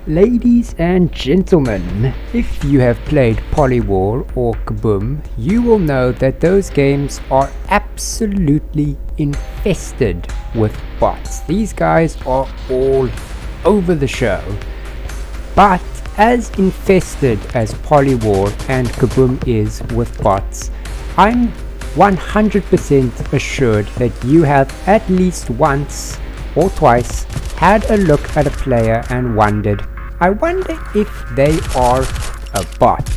Ladies and gentlemen, if you have played Polywar or Kaboom, you will know that those games are absolutely infested with bots. These guys are all over the show. But as infested as Polywar and Kaboom is with bots, I'm 100% assured that you have at least once or twice had a look at a player and wondered, I wonder if they are a bot.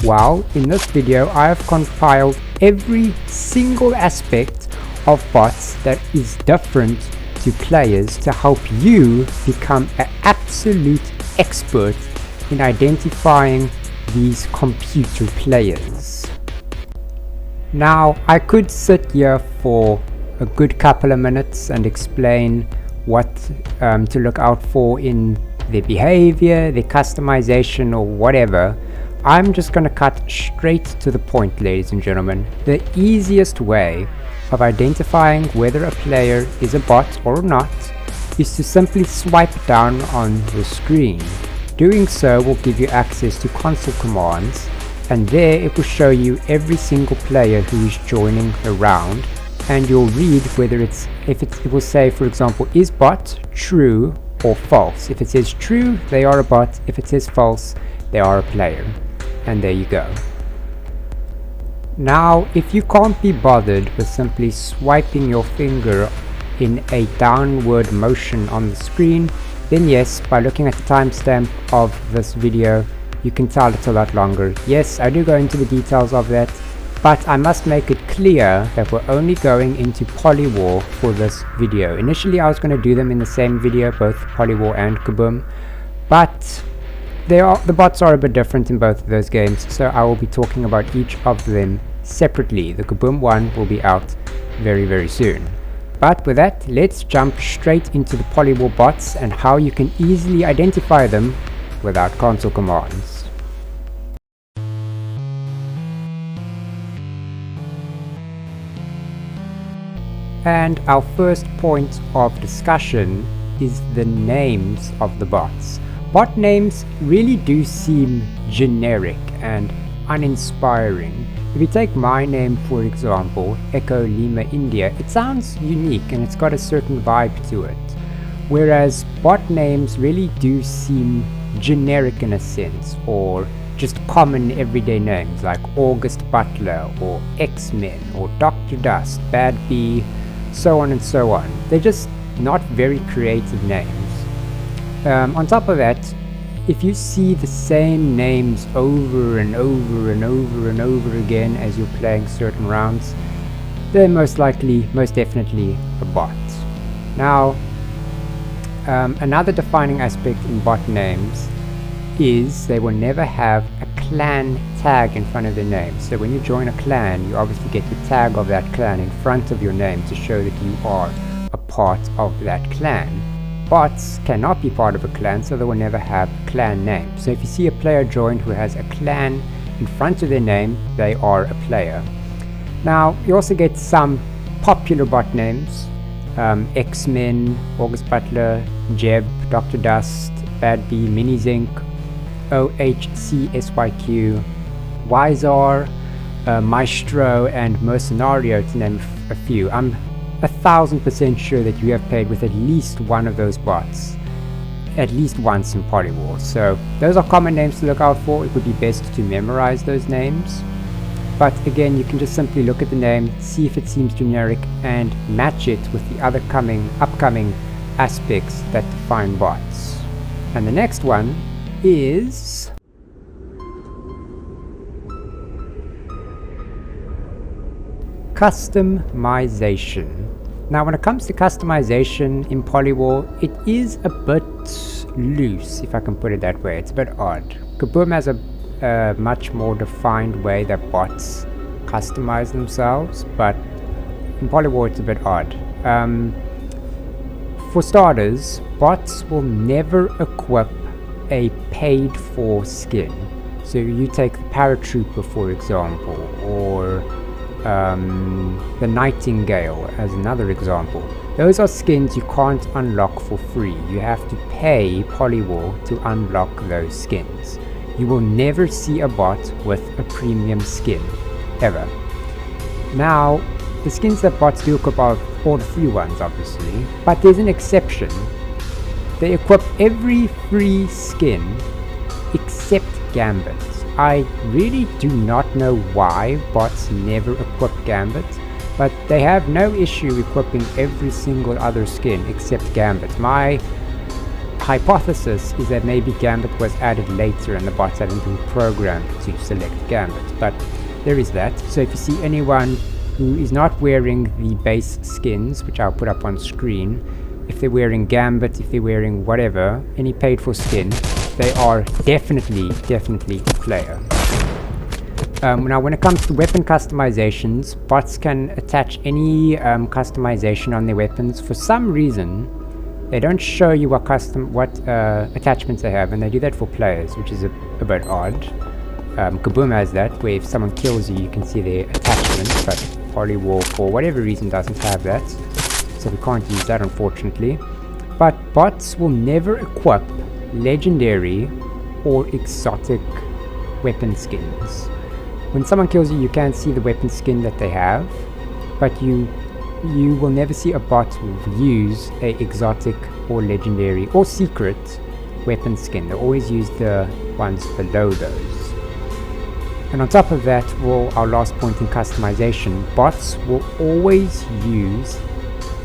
Well, in this video I have compiled every single aspect of bots that is different to players to help you become an absolute expert in identifying these computer players. Now, I could sit here for a good couple of minutes and explain what to look out for in their behavior, their customization, or whatever. I'm just going to cut straight to the point, ladies and gentlemen. The easiest way of identifying whether a player is a bot or not is to simply swipe down on the screen. Doing so will give you access to console commands, and there it will show you every single player who is joining the round, and you'll read whether it will say, for example, is bot true or false. If it says true, they are a bot. If it says false, they are a player. And there you go. Now, if you can't be bothered with simply swiping your finger in a downward motion on the screen, then yes, by looking at the timestamp of this video, you can tell it's a lot longer. Yes, I do go into the details of that, but I must make it clear that we're only going into Polywar for this video. Initially I was going to do them in the same video, both Polywar and Kaboom, but the bots are a bit different in both of those games, so I will be talking about each of them separately. The Kaboom one will be out very, very soon. But with that, let's jump straight into the Polywar bots and how you can easily identify them without console commands. And our first point of discussion is the names of the bots. Bot names really do seem generic and uninspiring. If you take my name, for example, Echo Lima India, it sounds unique and it's got a certain vibe to it. Whereas bot names really do seem generic in a sense, or just common everyday names like August Butler or X-Men or Dr. Dust, Bad Bee, so on and so on. They're just not very creative names. On top of that, if you see the same names over and over and over and over again as you're playing certain rounds, they're most definitely a bot. Now, another defining aspect in bot names is they will never have a clan tag in front of their name. So when you join a clan, you obviously get the tag of that clan in front of your name to show that you are a part of that clan. Bots cannot be part of a clan, so they will never have a clan name. So if you see a player join who has a clan in front of their name, they are a player. Now, you also get some popular bot names. X-Men, August Butler, Jeb, Dr. Dust, Bad Bee, Mini Zinc, OHCSYQ, Wizar, Maestro, and Mercenario, to name a few. I'm 1000% sure that you have played with at least one of those bots at least once in Polywar. So those are common names to look out for. It would be best to memorize those names, but again, you can just simply look at the name, see if it seems generic, and match it with the other upcoming aspects that define bots. And the next one is customization. Now, when it comes to customization in Polywar, it is a bit loose, if I can put it that way. It's a bit odd. Kaboom has a much more defined way that bots customize themselves, but in Polywar it's a bit odd. For starters, bots will never equip a paid for skin. So you take the Paratrooper, for example, or the Nightingale as another example. Those are skins you can't unlock for free. You have to pay Polywar to unlock those skins. You will never see a bot with a premium skin, ever. Now, the skins that bots do equip are all the free ones, obviously, but there's an exception. They equip every free skin except Gambit. I really do not know why bots never equip Gambit, but they have no issue equipping every single other skin except Gambit. My hypothesis is that maybe Gambit was added later and the bots hadn't been programmed to select Gambit, but there is that. So if you see anyone who is not wearing the base skins, which I'll put up on screen, if they're wearing Gambit, if they're wearing whatever, any paid for skin, they are definitely a player. Now when it comes to weapon customizations, bots can attach any customization on their weapons. For some reason, they don't show you what attachments they have, and they do that for players, which is a bit odd. Kaboom has that, where if someone kills you, you can see their attachments, but Polywar, for whatever reason, doesn't have that, so we can't use that, unfortunately. But bots will never equip legendary or exotic weapon skins. When someone kills you, you can see the weapon skin that they have, but you will never see a bot use a exotic or legendary or secret weapon skin. They always use the ones below those. And on top of that, well, our last point in customization, bots will always use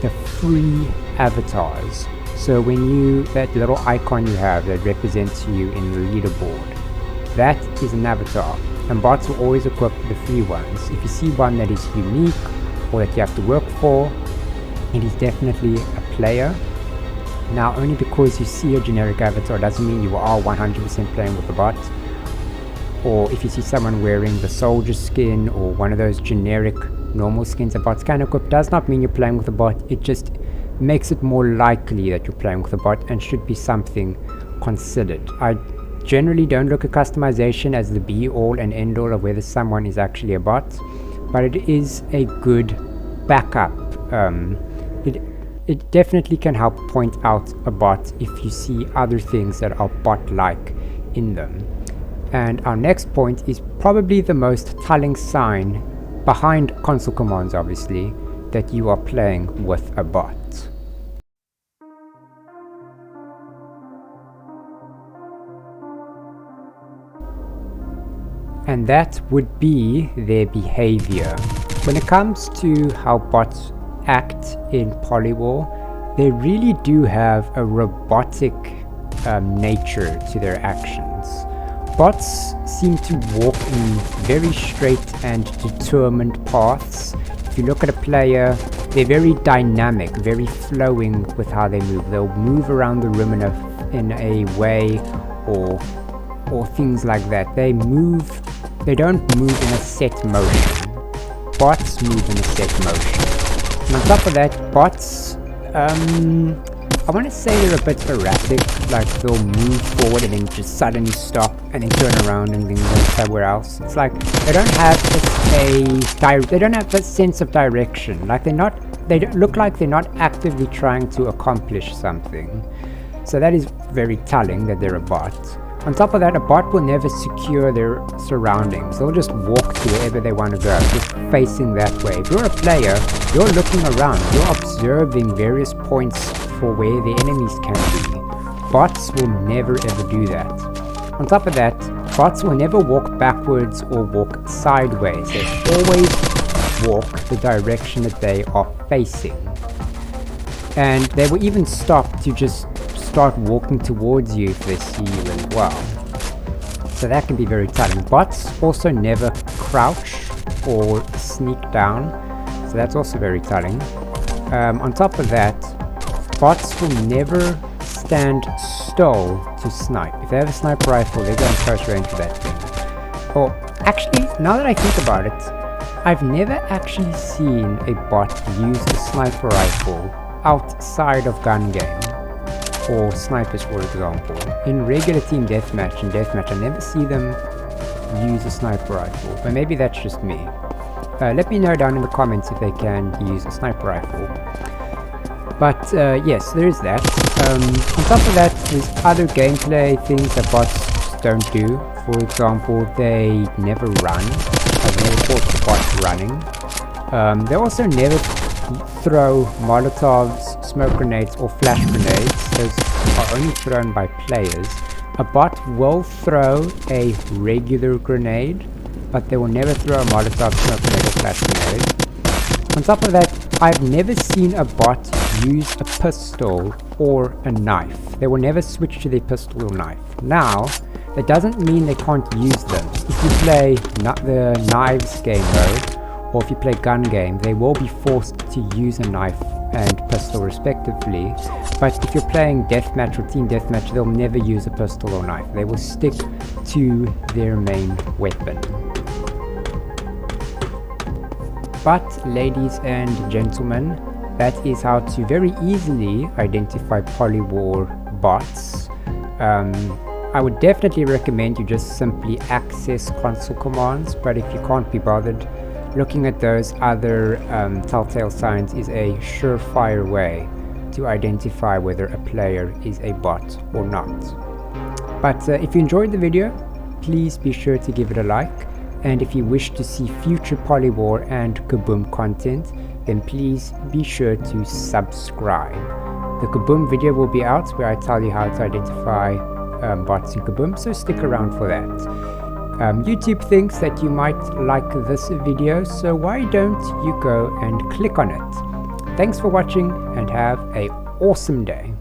the free avatars. So when that little icon you have that represents you in the leaderboard, that is an avatar, and bots will always equip the free ones. If you see one that is unique or that you have to work for, it is definitely a player. Now, only because you see a generic avatar doesn't mean you are 100% playing with the bot. Or if you see someone wearing the soldier skin or one of those generic normal skins that bots can equip, does not mean you're playing with a bot. It just makes it more likely that you're playing with a bot and should be something considered. I generally don't look at customization as the be-all and end-all of whether someone is actually a bot, but it is a good backup. It definitely can help point out a bot if you see other things that are bot-like in them. And our next point is probably the most telling sign, behind console commands obviously, that you are playing with a bot. And that would be their behavior. When it comes to how bots act in Polywar, they really do have a robotic nature to their actions. Bots seem to walk in very straight and determined paths. If you look at a player, they're very dynamic, very flowing with how they move. They'll move around the room in a way, or things like that. They don't move in a set motion. Bots move in a set motion. And on top of that, bots, I want to say they're a bit erratic, like they'll move forward and then just suddenly stop and then turn around and then go somewhere else. It's like they don't have a sense of direction. Like they don't look like they're not actively trying to accomplish something. So that is very telling that they're a bot. On top of that, a bot will never secure their surroundings. They'll just walk to wherever they want to go, just facing that way. If you're a player, you're looking around, you're observing various points for where the enemies can be. Bots will never ever do that. On top of that, bots will never walk backwards or walk sideways. They always walk the direction that they are facing. And they will even stop to just start walking towards you if they see you as well. So that can be very telling. Bots also never crouch or sneak down, so that's also very telling. On top of that, bots will never stand still to snipe. If they have a sniper rifle, they go in close range with that thing. Or actually, now that I think about it, I've never actually seen a bot use a sniper rifle outside of gun game or snipers, for example. In regular team deathmatch and deathmatch, I never see them use a sniper rifle, but maybe that's just me. Let me know down in the comments if they can use a sniper rifle. But yes, there is that. On top of that, there's other gameplay things that bots don't do. For example, they never run. I've never caught the bot running. They also never throw Molotovs, smoke grenades, or flash grenades. Those are only thrown by players. A bot will throw a regular grenade, but they will never throw a Molotov, smoke grenade, or flash grenade. On top of that, I've never seen a bot use a pistol or a knife. They will never switch to their pistol or knife. Now, that doesn't mean they can't use them. If you play the knives game mode, or if you play gun game, they will be forced to use a knife and pistol respectively. But if you're playing deathmatch or team deathmatch, they'll never use a pistol or knife. They will stick to their main weapon. But ladies and gentlemen, that is how to very easily identify Polywar bots. I would definitely recommend you just simply access console commands, but if you can't be bothered, looking at those other telltale signs is a surefire way to identify whether a player is a bot or not. But if you enjoyed the video, please be sure to give it a like, and if you wish to see future Polywar and Kaboom content, then please be sure to subscribe. The Kaboom video will be out where I tell you how to identify bots in Kaboom, so stick around for that. YouTube thinks that you might like this video, so why don't you go and click on it? Thanks for watching and have an awesome day.